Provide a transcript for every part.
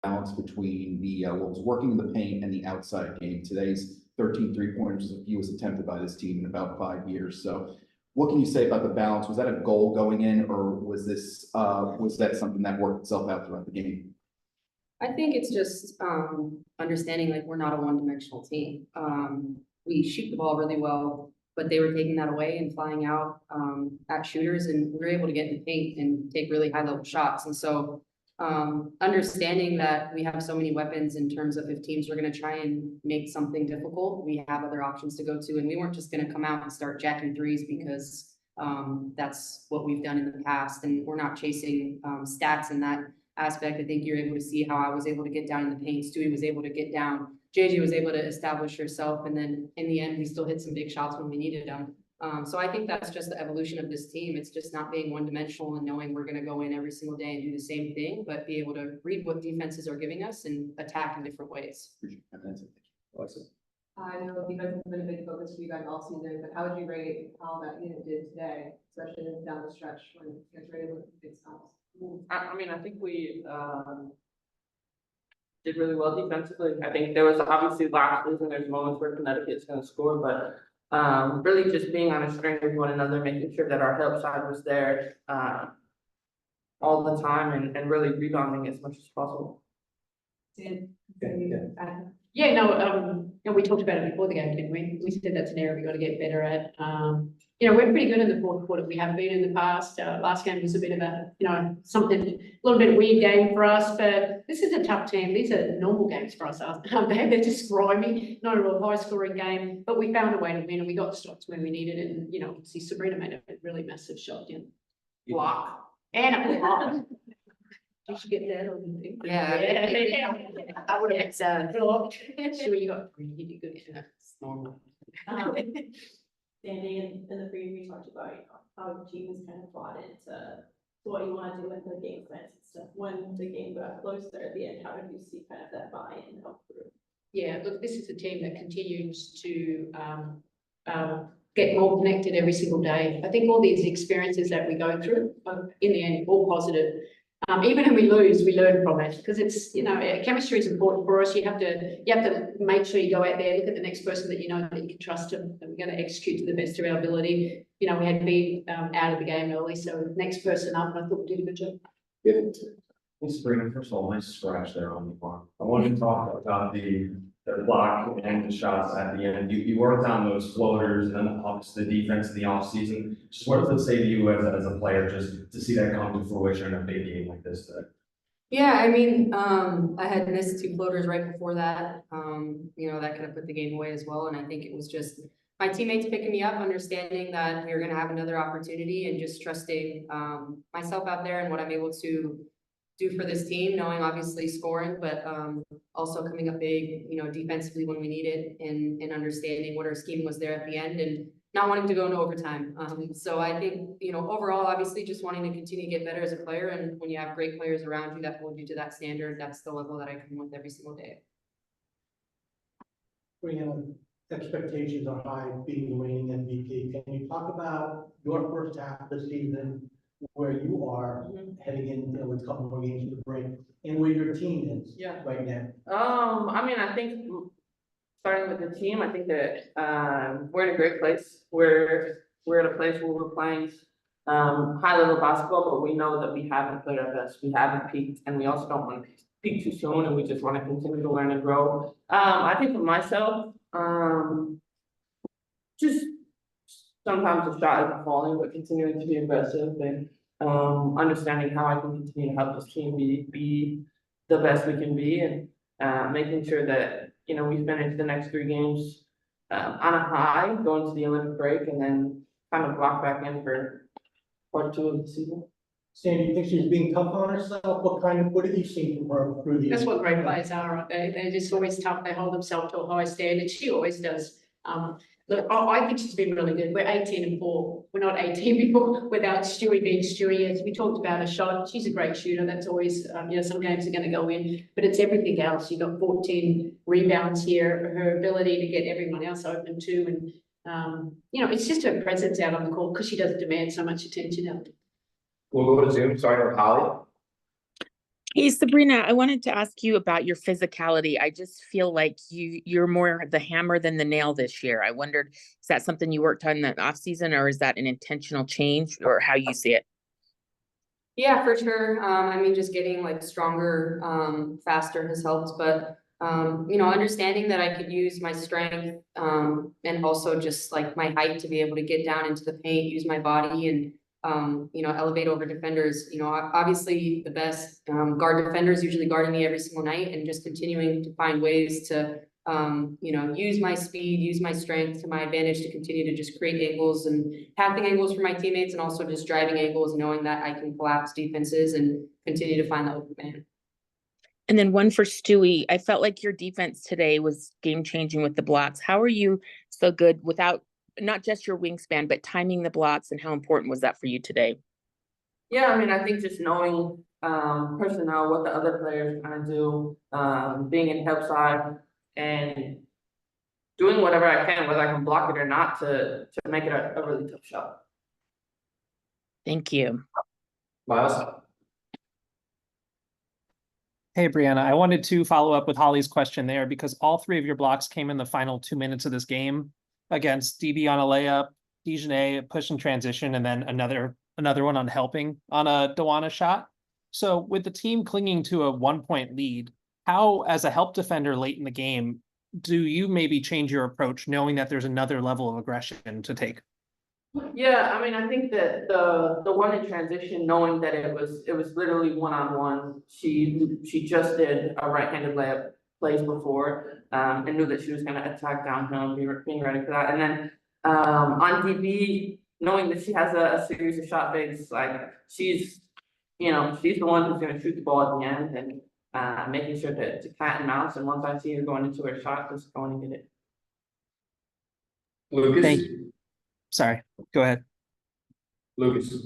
balance between the what was working in the paint and the outside game. Today's 13 3-pointers was the fewest attempted by this team in about 5 years. So what can you say about the balance? Was that a goal going in, or was this was that something that worked itself out throughout the game? I think it's just understanding like we're not a one-dimensional team. We shoot the ball really well, but they were taking that away and flying out at shooters, and we were able to get in the paint and take really high-level shots. And so understanding that we have so many weapons in terms of if teams are going to try and make something difficult, we have other options to go to, and we weren't just going to come out and start jacking threes because that's what we've done in the past, and we're not chasing stats in that aspect. I think you're able to see how I was able to get down in the paint, Stewie was able to get down, JJ was able to establish herself, and then in the end we still hit some big shots when we needed them. So I think that's just the evolution of this team. It's just not being one-dimensional and knowing we're going to go in every single day and do the same thing, but be able to read what defenses are giving us and attack in different ways. I know defense has been a big focus for you guys all season, but how would you rate how that unit did today, especially down the stretch when you guys were able to big stops? I mean, I think we did really well defensively. I think there was obviously lapses and there's moments where Connecticut's going to score, but really just being on a string with one another, making sure that our help side was there all the time and really rebounding as much as possible. Yeah, no, we talked about it before the game, didn't we? We said that's an area we got to get better at. You know, we're pretty good in the fourth quarter. We haven't been in the past. Last game was a bit of a, you know, something, a little bit weird game for us, but this is a tough team. These are normal games for us. They're just grimy, not a real high scoring game, but we found a way to win and we got the shots when we needed it. And, you know, see Sabrina made a really massive shot in block and a block. Did you get that or anything? Yeah. I would have said, sure, you got really good. It's normal. Sandy, in the preview, we talked about, you know, how the team was kind of bought into what you want to do with the game plans and stuff. When the game got closer at the end, how did you see kind of that buy-in come through? Yeah, look, this is a team that continues to get more connected every single day. I think all these experiences that we go through, in the end, all positive. Even when we lose, we learn from it because it's, you know, chemistry is important for us. You have to make sure you go out there, look at the next person that you know that you can trust them, and we're going to execute to the best of our ability. You know, we had been out of the game early, so next person up, and I thought we did a good job. Hey, Sabrina, first of all, nice scratch there on the farm. I wanted to talk about the block and the shots at the end. You worked on those floaters and then the defense in the offseason. Just what does it say to you as a player just to see that come to fruition in a big game like this today? Yeah, I mean, I had missed 2 floaters right before that. You know, that could have put the game away as well. And I think it was just my teammates picking me up, understanding that we were going to have another opportunity and just trusting myself out there and what I'm able to do for this team, knowing obviously scoring, but also coming up big, you know, defensively when we need it and understanding what our scheme was there at the end and not wanting to go into overtime. So I think, you know, overall, obviously just wanting to continue to get better as a player. And when you have great players around you that hold you to that standard, that's the level that I come with every single day. Breanna, expectations are high being the reigning MVP. Can you talk about your first half of the season, where you are heading in, you know, with a couple more games to the break, and where your team is right now? I mean, I think starting with the team, I think that we're in a great place. We're at a place where we're playing high level basketball, but we know that we haven't played our best. We haven't peaked, and we also don't want to peak too soon, and we just want to continue to learn and grow. I think for myself, just sometimes the shot isn't falling, but continuing to be aggressive and understanding how I can continue to help this team be the best we can be, and making sure that, you know, we finish the next 3 games on a high, going to the Olympic break, and then kind of block back in for part 2 of the season. Sandy, do you think she's being tough on herself? What have you seen from her through the years? That's what great players are, aren't they? They're just always tough. They hold themselves to a high standard. She always does. Look, I think she's been really good. We're 18-4. We're not 18 before without Stewie being Stewie. As we talked about her shot, she's a great shooter. That's always, you know, some games are going to go in, but it's everything else. You've got 14 rebounds here. Her ability to get everyone else open too, and you know, it's just her presence out on the court because she doesn't demand so much attention out there. We'll go to Zoom, starting with Holly. Hey Sabrina, I wanted to ask you about your physicality. I just feel like you're more the hammer than the nail this year. I wondered, is that something you worked on in the off season, or is that an intentional change, or how you see it? Yeah, for sure. I mean, just getting like stronger, faster has helped, but understanding that I could use my strength, and also just like my height to be able to get down into the paint, use my body and, elevate over defenders. Obviously the best, guard defenders usually guarding me every single night, and just continuing to find ways to, use my speed, use my strength to my advantage to continue to just create angles and passing angles for my teammates, and also just driving angles, knowing that I can collapse defenses and continue to find the open man. And then one for Stewie. I felt like your defense today was game changing with the blocks. How are you so good without not just your wingspan, but timing the blocks, and how important was that for you today? Yeah, I mean, I think just knowing personnel, what the other players kind of do, being in help side and doing whatever I can, whether I can block it or not, to make it a really tough shot. Thank you. Miles? Hey, Breanna, I wanted to follow up with Holly's question there because all three of your blocks came in the final 2 minutes of this game against DB on a layup, Dejanay push and transition, and then another one on helping on a Dawana shot. So with the team clinging to a 1-point lead, how, as a help defender late in the game, do you maybe change your approach knowing that there's another level of aggression to take? Yeah, I mean, I think that the one in transition, knowing that it was literally one-on-one, she just did a right-handed layup plays before, and knew that she was going to attack downhill and being ready for that. And then on DB, knowing that she has a series of shot fakes, like she's the one who's going to shoot the ball at the end, and making sure to cat and mouse. And once I see her going into her shot, just going and get it. Lucas? Thank you. Sorry, go ahead. Lucas.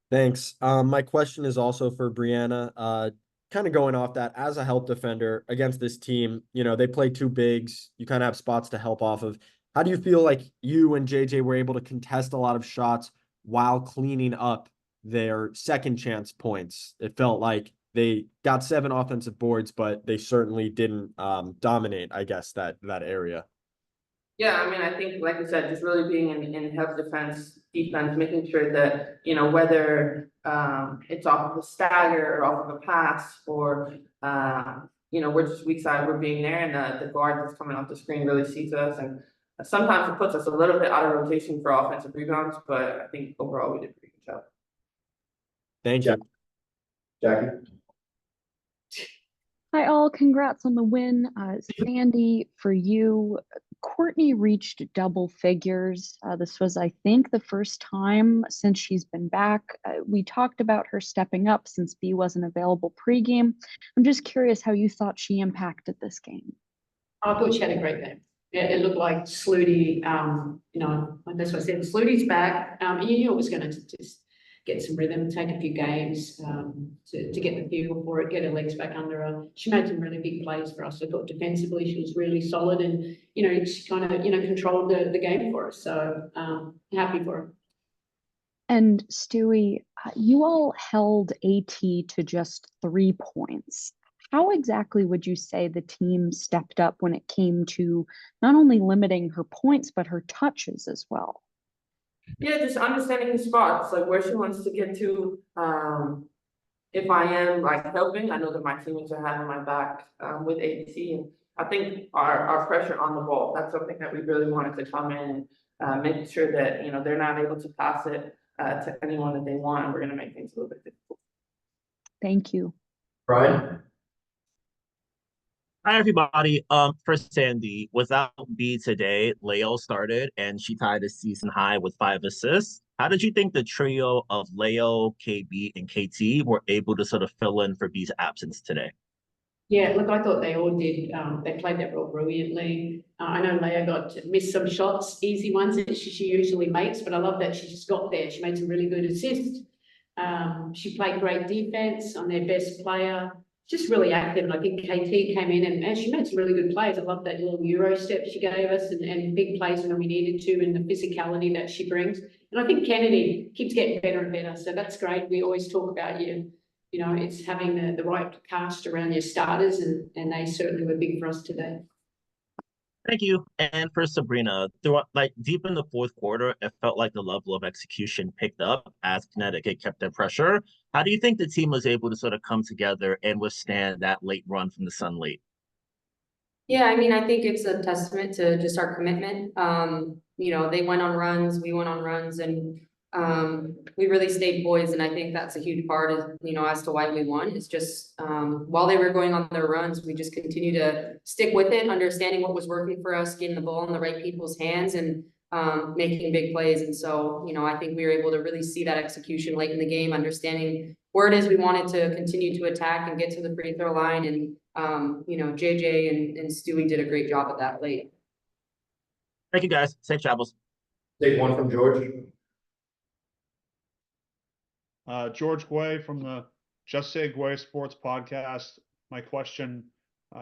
Thanks. My question is also for Breanna. Kind of going off that, as a help defender against this team, they play two bigs. You kind of have spots to help off of. How do you feel like you and JJ were able to contest a lot of shots while cleaning up their second chance points? It felt like they got 7 offensive boards, but they certainly didn't dominate, I guess, that area. Yeah, I mean, I think, like I said, just really being in help defense, making sure that, whether it's off of a stagger or off of a pass, or, we're just weak side, we're being there, and the guard that's coming off the screen really sees us. And sometimes it puts us a little bit out of rotation for offensive rebounds, but I think overall we did a pretty good job. Thank you. Jackie? Hi all, congrats on the win. Sandy, for you, Courtney reached double figures. This was, I think, the first time since she's been back. We talked about her stepping up since B wasn't available pregame. I'm just curious how you thought she impacted this game. I thought she had a great game. Yeah, it looked like Sluty, that's what I said, Sluty's back. You knew it was going to just get some rhythm, take a few games to get the feel for it, get her legs back under her. She made some really big plays for us. I thought defensively she was really solid, and she kind of controlled the game for us. So happy for her. And Stewie, you all held AT to just 3 points. How exactly would you say the team stepped up when it came to not only limiting her points, but her touches as well? Yeah, just understanding the spots, like where she wants to get to. If I am helping, I know that my teammates are having my back with AT, and I think our pressure on the ball, that's something that we really wanted to come in and make sure that they're not able to pass it to anyone that they want, and we're going to make things a little bit difficult. Thank you. Brian? Hi, everybody. For Sandy, without B today, Leo started and she tied a season high with 5 assists. How did you think the trio of Leo, KB, and KT were able to sort of fill in for B's absence today? Yeah, look, I thought they all did. They played that role brilliantly. I know Leah missed some shots, easy ones that she usually makes, but I love that she just got there. She made some really good assists. She played great defense on their best player. Just really active, and I think KT came in and she made some really good plays. I love that little Euro step she gave us, and big plays when we needed to, and the physicality that she brings. And I think Kennedy keeps getting better and better, so that's great. We always talk about you know, it's having the right cast around your starters, and they certainly were big for us today. Thank you. And for Sabrina, throughout like deep in the fourth quarter, it felt like the level of execution picked up as Connecticut kept their pressure. How do you think the team was able to sort of come together and withstand that late run from the Sun late? Yeah, I mean, I think it's a testament to just our commitment. You know, they went on runs, we went on runs, and we really stayed poised, and I think that's a huge part of, you know, as to why we won. It's just while they were going on their runs, we just continue to stick with it, understanding what was working for us, getting the ball in the right people's hands, and making big plays. And so, you know, I think we were able to really see that execution late in the game, understanding where it is we wanted to continue to attack and get to the free throw line. And you know, JJ and Stewie did a great job at that late. Thank you, guys. Safe travels. Take one from George. George Guay from the Just Say Guay Sports Podcast. My question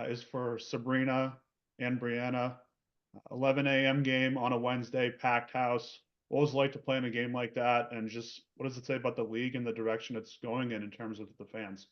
is for Sabrina and Breanna. 11 a.m. game on a Wednesday, packed house. What was it like to play in a game like that? And just what does it say about the league and the direction it's going in terms of the fans?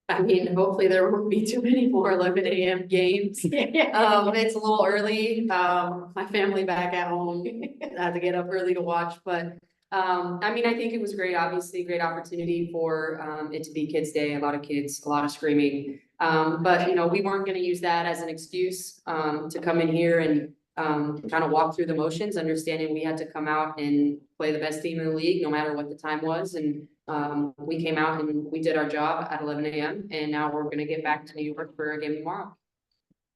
I mean, hopefully there won't be too many more 11 a.m. games. It's a little early. My family back at home, I had to get up early to watch, but I mean, I think it was great, obviously great opportunity for it to be Kids Day, a lot of kids, a lot of screaming. But you know, we weren't going to use that as an excuse to come in here and kind of walk through the motions, understanding we had to come out and play the best team in the league, no matter what the time was. And we came out and we did our job at 11 a.m. and now we're going to get back to New York for a game tomorrow.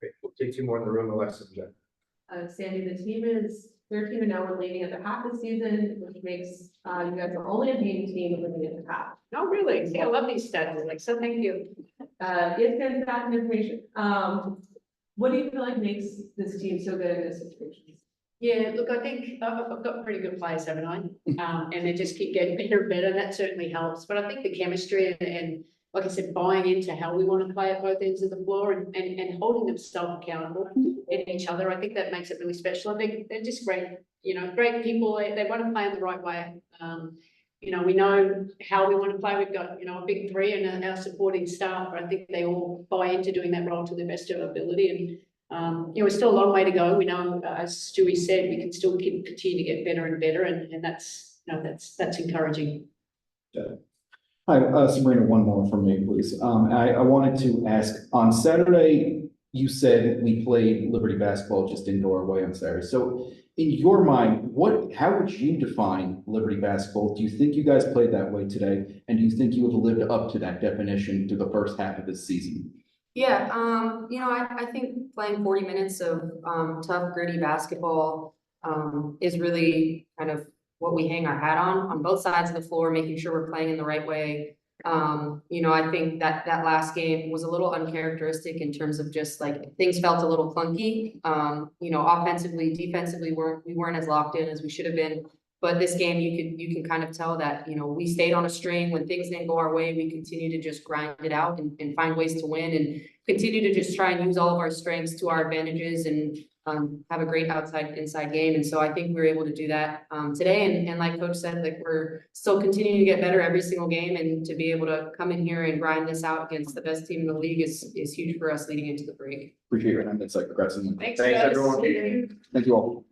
Great. We'll take two more in the room, Alexa and Jen. Sandy, the team is 13 and now we're leading at the half of the season, which makes you guys the only NBA team leading at the half. Oh, really? See, I love these stats. Like, so thank you. It's fantastic information. What do you feel like makes this team so good in this situation? Yeah, look, I think I've got pretty good players, haven't I? And they just keep getting better and better. That certainly helps. But I think the chemistry and like I said, buying into how we want to play at both ends of the floor and holding themselves accountable in each other, I think that makes it really special. I think they're just great, you know, great people. They want to play in the right way. You know, we know how we want to play. We've got, you know, a big three and our supporting staff, but I think they all buy into doing that role to the best of their ability. And, you know, we're still a long way to go. We know, as Stewie said, we can still continue to get better and better. And that's, you know, that's encouraging. Yeah. Hi, Sabrina, one more from me, please. I wanted to ask, on Saturday, you said we played Liberty basketball just indoor way on Saturday. So in your mind, how would you define Liberty basketball? Do you think you guys played that way today? And do you think you have lived up to that definition through the first half of this season? Yeah, you know, I think playing 40 minutes of tough, gritty basketball is really kind of what we hang our hat on both sides of the floor, making sure we're playing in the right way. You know, I think that last game was a little uncharacteristic in terms of just like things felt a little clunky. You know, offensively, defensively, we weren't as locked in as we should have been. But this game, you can kind of tell that, you know, we stayed on a string. When things didn't go our way, we continue to just grind it out and find ways to win and continue to just try and use all of our strengths to our advantages and have a great inside game. And so I think we were able to do that today. And like Coach said, like we're still continuing to get better every single game, and to be able to come in here and grind this out against the best team in the league is huge for us leading into the break. Appreciate your time. That's like progressing. Thanks Thanks guys. everyone. Thank you all.